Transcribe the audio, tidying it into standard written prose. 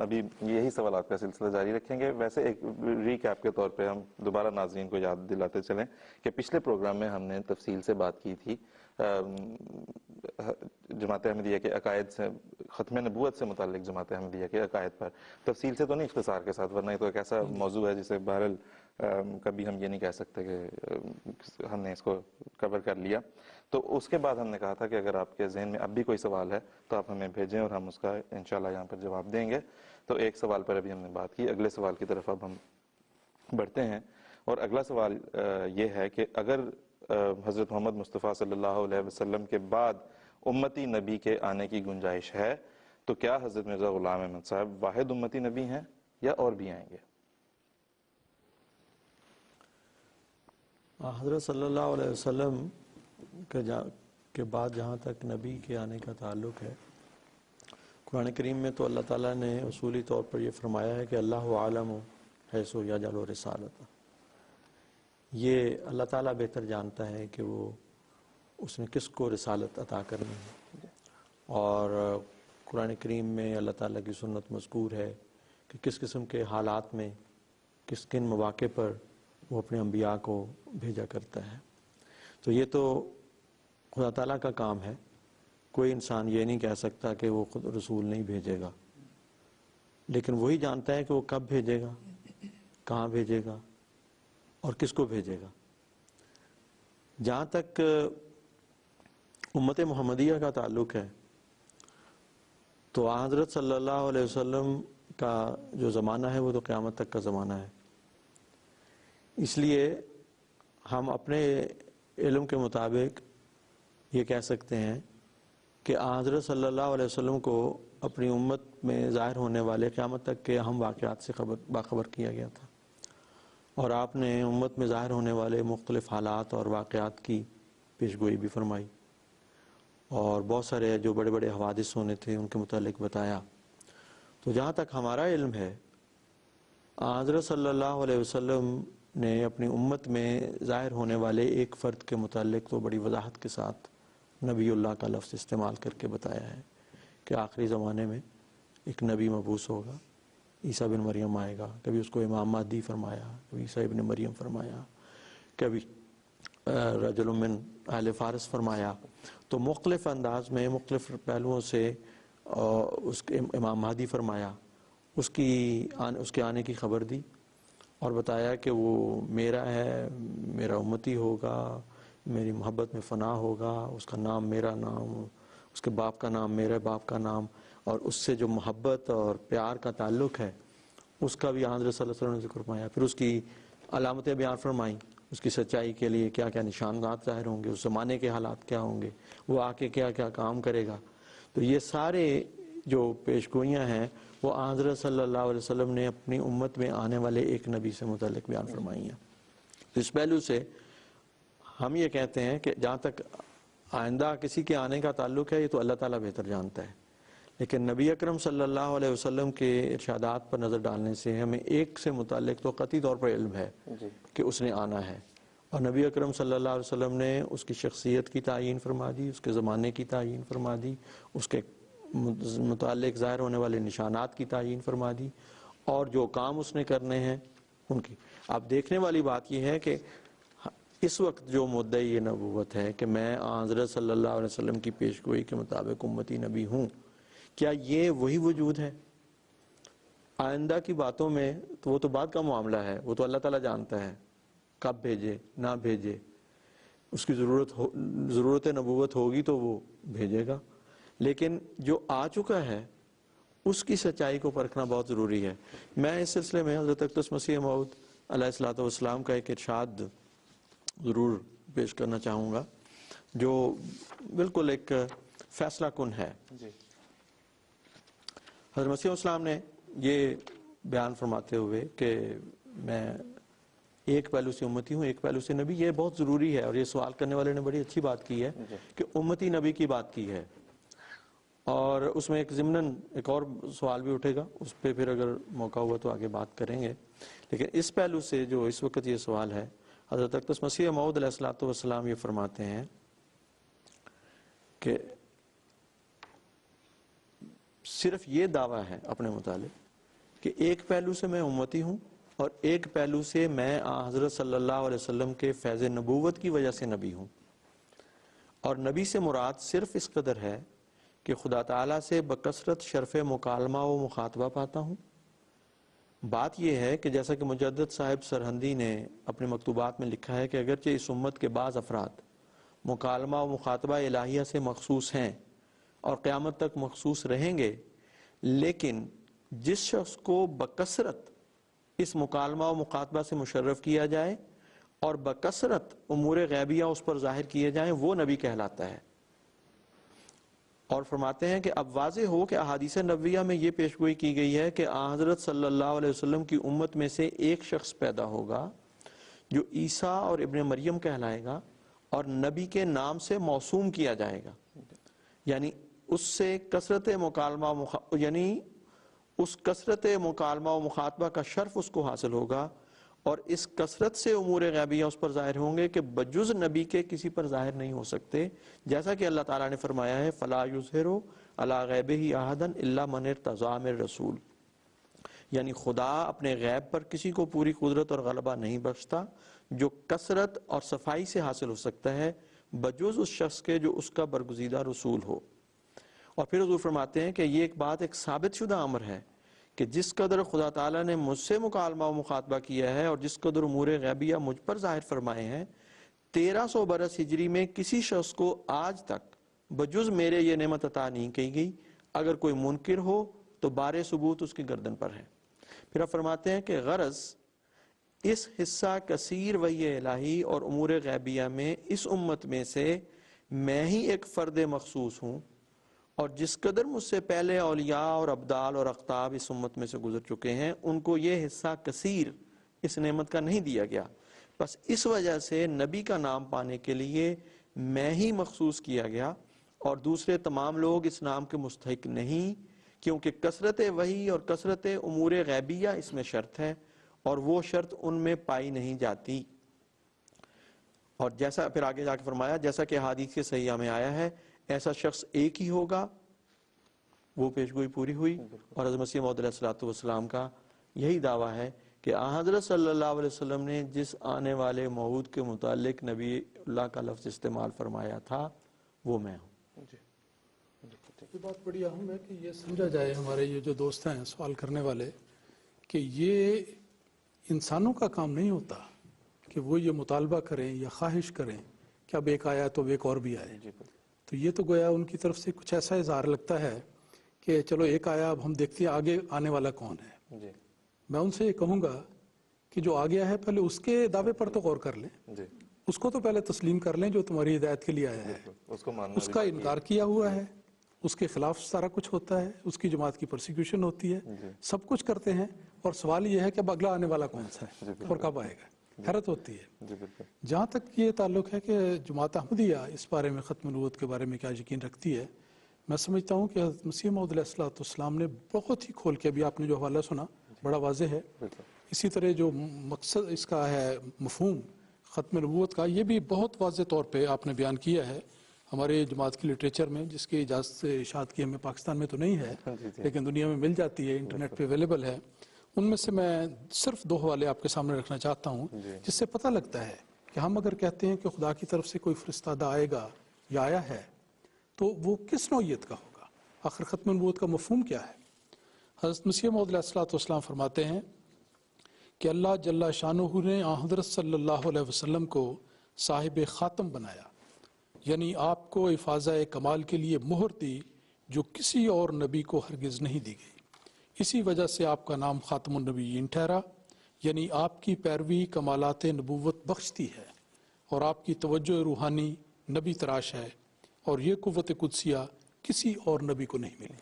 ابھی یہی سوالات کا سلسلہ جاری رکھیں گے. ویسے ایک ریکیپ کے طور پہ ہم دوبارہ ناظرین کو یاد دلاتے چلیں کہ پچھلے پروگرام میں ہم نے تفصیل سے بات کی تھی جماعت احمدیہ کے عقائد سے، ختم نبوت سے متعلق جماعت احمدیہ کے عقائد پر. تفصیل سے تو نہیں، اختصار کے ساتھ، ورنہ یہ تو ایک ایسا موضوع ہے جسے بہرحال کبھی ہم یہ نہیں کہہ سکتے کہ ہم نے اس کو کور کر لیا. تو اس کے بعد ہم نے کہا تھا کہ اگر آپ کے ذہن میں اب بھی کوئی سوال ہے تو آپ ہمیں بھیجیں اور ہم اس کا انشاءاللہ یہاں پر جواب دیں گے. تو ایک سوال پر ابھی ہم نے بات کی، اگلے سوال کی طرف اب ہم بڑھتے ہیں. اور اگلا سوال یہ ہے کہ اگر حضرت محمد مصطفیٰ صلی اللہ علیہ وسلم کے بعد امتی نبی کے آنے کی گنجائش ہے تو کیا حضرت مرزا غلام احمد صاحب واحد امتی نبی ہیں یا اور بھی آئیں گے؟ حضرت صلی اللہ علیہ وسلم کے بعد جہاں تک نبی کے آنے کا تعلق ہے، قرآن کریم میں تو اللہ تعالیٰ نے اصولی طور پر یہ فرمایا ہے کہ اللہ عالم حیث یجعل رسالتہ. یہ اللہ تعالیٰ بہتر جانتا ہے کہ وہ اس نے کس کو رسالت عطا کرنی ہے. اور قرآن کریم میں اللہ تعالیٰ کی سنت مذکور ہے کہ کس قسم کے حالات میں کن مواقع پر وہ اپنے انبیاء کو بھیجا کرتا ہے. تو یہ تو خدا تعالیٰ کا کام ہے. کوئی انسان یہ نہیں کہہ سکتا کہ وہ خود رسول نہیں بھیجے گا، لیکن وہی جانتا ہے کہ وہ کب بھیجے گا، کہاں بھیجے گا اور کس کو بھیجے گا. جہاں تک امت محمدیہ کا تعلق ہے تو حضرت صلی اللہ علیہ وسلم کا جو زمانہ ہے وہ تو قیامت تک کا زمانہ ہے. اس لیے ہم اپنے علم کے مطابق یہ کہہ سکتے ہیں کہ حضرت صلی اللہ علیہ وسلم کو اپنی امت میں ظاہر ہونے والے قیامت تک کے اہم واقعات سے باخبر کیا گیا تھا، اور آپ نے امت میں ظاہر ہونے والے مختلف حالات اور واقعات کی پیشگوئی بھی فرمائی، اور بہت سارے جو بڑے بڑے حوادث ہونے تھے ان کے متعلق بتایا. تو جہاں تک ہمارا علم ہے، حضرت صلی اللہ علیہ وسلم نے اپنی امت میں ظاہر ہونے والے ایک فرد کے متعلق تو بڑی وضاحت کے ساتھ نبی اللہ کا لفظ استعمال کر کے بتایا ہے کہ آخری زمانے میں ایک نبی مبعوث ہوگا، عیسیٰ بن مریم آئے گا. کبھی اس کو امام مہدی فرمایا، کبھی عیسیٰ ابن مریم فرمایا، کبھی رجل من اہل فارس فرمایا. تو مختلف انداز میں مختلف پہلوؤں سے اس کے امام مہدی فرمایا، اس کے آنے کی خبر دی اور بتایا کہ وہ میرا ہے، میرا امتی ہوگا، میری محبت میں فنا ہوگا، اس کا نام میرا نام، اس کے باپ کا نام میرے باپ کا نام، اور اس سے جو محبت اور پیار کا تعلق ہے اس کا بھی حضرت صلی اللہ علیہ وسلم نے ذکر فرمایا. پھر اس کی علامتیں بیان فرمائیں، اس کی سچائی کے لیے کیا کیا نشانات ظاہر ہوں گے، اس زمانے کے حالات کیا ہوں گے، وہ آ کے کیا کیا کام کرے گا. تو یہ سارے جو پیشگوئیاں ہیں وہ حضرت صلی اللہ علیہ وسلم نے اپنی امت میں آنے والے ایک نبی سے متعلق بیان فرمائی ہیں. اس پہلو سے ہم یہ کہتے ہیں کہ جہاں تک آئندہ کسی کے آنے کا تعلق ہے یہ تو اللہ تعالیٰ بہتر جانتا ہے، لیکن نبی اکرم صلی اللہ علیہ وسلم کے ارشادات پر نظر ڈالنے سے ہمیں ایک سے متعلق تو قطعی طور پر علم ہے کہ اس نے آنا ہے. اور نبی اکرم صلی اللہ علیہ وسلم نے اس کی شخصیت کی تعیین فرما دی، اس کے زمانے کی تعیین فرما دی، اس کے متعلق ظاہر ہونے والے نشانات کی تعیین فرما دی، اور جو کام اس نے کرنے ہیں ان کی. اب دیکھنے والی بات یہ ہے کہ اس وقت جو مدعی یہ نبوت ہے کہ میں حضرت صلی اللہ علیہ وسلم کی پیشگوئی کے مطابق امتی نبی ہوں، کیا یہ وہی وجود ہے؟ آئندہ کی باتوں میں تو وہ تو بعد کا معاملہ ہے، وہ تو اللہ تعالیٰ جانتا ہے کب بھیجے نہ بھیجے. اس کی ضرورت نبوت ہوگی تو وہ بھیجے گا، لیکن جو آ چکا ہے اس کی سچائی کو پرکھنا بہت ضروری ہے. میں اس سلسلے میں حضرت اقدس مسیح موعود علیہ الصلوۃ والسلام کا ایک ارشاد ضرور پیش کرنا چاہوں گا جو بالکل ایک فیصلہ کن ہے. حضرت مسیح السلام نے یہ بیان فرماتے ہوئے کہ میں ایک پہلو سے امتی ہوں، ایک پہلو سے نبی، یہ بہت ضروری ہے. اور یہ سوال کرنے والے نے بڑی اچھی بات کی ہے کہ امتی نبی کی بات کی ہے، اور اس میں ایک ضمناً ایک اور سوال بھی اٹھے گا، اس پہ پھر اگر موقع ہوا تو آگے بات کریں گے. لیکن اس پہلو سے جو اس وقت یہ سوال ہے، حضرت اقدس مسیح موعود علیہ الصلوۃ والسلام یہ فرماتے ہیں کہ صرف یہ دعویٰ ہے اپنے متعلق کہ ایک پہلو سے میں امتی ہوں اور ایک پہلو سے میں حضرت صلی اللہ علیہ وسلم کے فیض نبوت کی وجہ سے نبی ہوں، اور نبی سے مراد صرف اس قدر ہے کہ خدا تعالیٰ سے بکثرت شرف مکالمہ و مخاطبہ پاتا ہوں۔ بات یہ ہے کہ جیسا کہ مجدد صاحب سرہندی نے اپنے مکتوبات میں لکھا ہے کہ اگرچہ اس امت کے بعض افراد مکالمہ و مخاطبہ الہیہ سے مخصوص ہیں اور قیامت تک مخصوص رہیں گے، لیکن جس شخص کو بکثرت اس مکالمہ و مخاطبہ سے مشرف کیا جائے اور بکثرت امور غیبیہ اس پر ظاہر کیے جائیں، وہ نبی کہلاتا ہے۔ اور فرماتے ہیں کہ اب واضح ہو کہ احادیث نبویہ میں یہ پیشگوئی کی گئی ہے کہ حضرت صلی اللہ علیہ وسلم کی امت میں سے ایک شخص پیدا ہوگا جو عیسیٰ اور ابن مریم کہلائے گا اور نبی کے نام سے موسوم کیا جائے گا، یعنی اس سے کثرت مکالمہ و مخاطبہ کا شرف اس کو حاصل ہوگا، اور اس کثرت سے امور غیبیہ اس پر ظاہر ہوں گے کہ بجز نبی کے کسی پر ظاہر نہیں ہو سکتے، جیسا کہ اللہ تعالیٰ نے فرمایا ہے فَلَا يُظْهِرُ عَلَىٰ غَيْبِهِ أَحَدًا إِلَّا مَنِ ارْتَضَىٰ مِن رَسُولٍ، یعنی خدا اپنے غیب پر کسی کو پوری قدرت اور غلبہ نہیں بخشتا جو کثرت اور صفائی سے حاصل ہو سکتا ہے بجز اس شخص کے جو اس کا برگزیدہ رسول ہو۔ اور پھر حضور فرماتے ہیں کہ یہ ایک بات ایک ثابت شدہ امر ہے کہ جس قدر خدا تعالیٰ نے مجھ سے مکالمہ و مخاطبہ کیا ہے اور جس قدر امور غیبیہ مجھ پر ظاہر فرمائے ہیں، 1300 برس ہجری میں کسی شخص کو آج تک بجز میرے یہ نعمت عطا نہیں کی گئی۔ اگر کوئی منکر ہو تو بار ثبوت اس کی گردن پر ہے۔ پھر آپ فرماتے ہیں کہ غرض اس حصہ کثیر وحی الہی اور امور غیبیہ میں اس امت میں سے میں ہی ایک فرد مخصوص ہوں، اور جس قدر مجھ سے پہلے اولیاء اور ابدال اور اقطاب اس امت میں سے گزر چکے ہیں ان کو یہ حصہ کثیر اس نعمت کا نہیں دیا گیا، بس اس وجہ سے نبی کا نام پانے کے لیے میں ہی مخصوص کیا گیا اور دوسرے تمام لوگ اس نام کے مستحق نہیں، کیونکہ کثرت وحی اور کثرت امور غیبیہ اس میں شرط ہے اور وہ شرط ان میں پائی نہیں جاتی۔ اور جیسا پھر آگے جا کے فرمایا جیسا کہ حدیث کے صحیحہ میں آیا ہے ایسا شخص ایک ہی ہوگا، وہ پیشگوئی پوری ہوئی، اور حضرت مسیح موعود علیہ السلام کا یہی دعویٰ ہے کہ حضرت صلی اللہ علیہ وسلم نے جس آنے والے موعود کے متعلق نبی اللہ کا لفظ استعمال فرمایا تھا وہ میں ہوں۔ یہ بات بڑی اہم ہے کہ یہ سمجھا جائے ہمارے یہ جو دوست ہیں سوال کرنے والے کہ یہ انسانوں کا کام نہیں ہوتا کہ وہ یہ مطالبہ کریں یا خواہش کریں کہ اب ایک آیا تو اب ایک اور بھی آئے، تو یہ تو گویا ان کی طرف سے کچھ ایسا اظہار لگتا ہے کہ چلو ایک آیا اب ہم دیکھتے ہیں آگے آنے والا کون ہے۔ میں ان سے یہ کہوں گا کہ جو آگے ہے پہلے اس کے دعوے پر تو غور کر لیں، اس کو تو پہلے تسلیم کر لیں جو تمہاری ہدایت کے لیے آیا ہے، اس کا انکار کیا ہوا ہے، اس کے خلاف سارا کچھ ہوتا ہے، اس کی جماعت کی پرسیکیوشن ہوتی ہے، سب کچھ کرتے ہیں، اور سوال یہ ہے کہ اب اگلا آنے والا کون سا ہے اور کب آئے گا۔ حیرت ہوتی ہے۔ جہاں تک یہ تعلق ہے کہ جماعت احمدیہ اس بارے میں ختم نبوت کے بارے میں کیا یقین رکھتی ہے، میں سمجھتا ہوں کہ حضرت مسیح موعود علیہ السلام نے بہت ہی کھول کے، ابھی آپ نے جو حوالہ سنا بڑا واضح ہے، اسی طرح جو مقصد اس کا ہے مفہوم ختم نبوت کا یہ بھی بہت واضح طور پہ آپ نے بیان کیا ہے ہمارے جماعت کی لٹریچر میں، جس کی اجازت سے اشاعت کی ہمیں پاکستان میں تو نہیں ہے لیکن دنیا میں مل جاتی ہے، انٹرنیٹ پہ اویلیبل ہے۔ ان میں سے میں صرف 2 حوالے آپ کے سامنے رکھنا چاہتا ہوں جس سے پتہ لگتا ہے کہ ہم اگر کہتے ہیں کہ خدا کی طرف سے کوئی فرستادہ آئے گا یا آیا ہے تو وہ کس نوعیت کا ہوگا، آخر ختم نبوت کا مفہوم کیا ہے۔ حضرت مسیح موعود علیہ السلام فرماتے ہیں کہ اللہ جل شانہ نے حضرت صلی اللہ علیہ وسلم کو صاحب خاتم بنایا، یعنی آپ کو افاضہ کمال کے لیے مہر دی جو کسی اور نبی کو ہرگز نہیں دی گئی، اسی وجہ سے آپ کا نام خاتم النبیین ٹھہرا، یعنی آپ کی پیروی کمالات نبوت بخشتی ہے اور آپ کی توجہ روحانی نبی تراش ہے، اور یہ قوت قدسیہ کسی اور نبی کو نہیں ملی۔